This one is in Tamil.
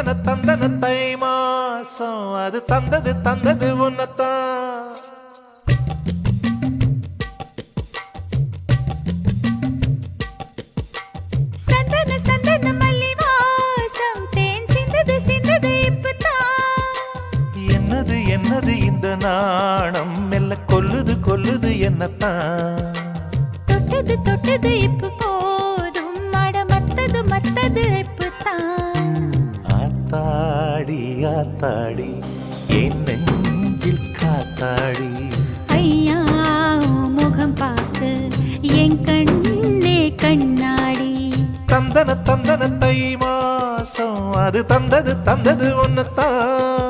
தந்தன தந்தன தை மாசம் அது தந்தது தந்தது உன்னத்தான். சந்தன சந்தன மல்லி வாசம் தேன் சிந்தது சிந்தது இப்பதான். என்னது என்னது இந்த நாணம் மெல்ல கொல்லுது கொல்லுது என்னத்தான். தொட்டது தொட்டது இப்ப போதும் மட மத்தது மத்தது இப்பதான். ஆத்தாடி ஆத்தாடி என் நெஞ்சில் காத்தாடி. ஐயா உன் முகம் பார்க்க என் கண்ணே கண்ணாடி. தந்தன தந்தன தை மாசம் அது தந்தது தந்தது உன்னத்தான்.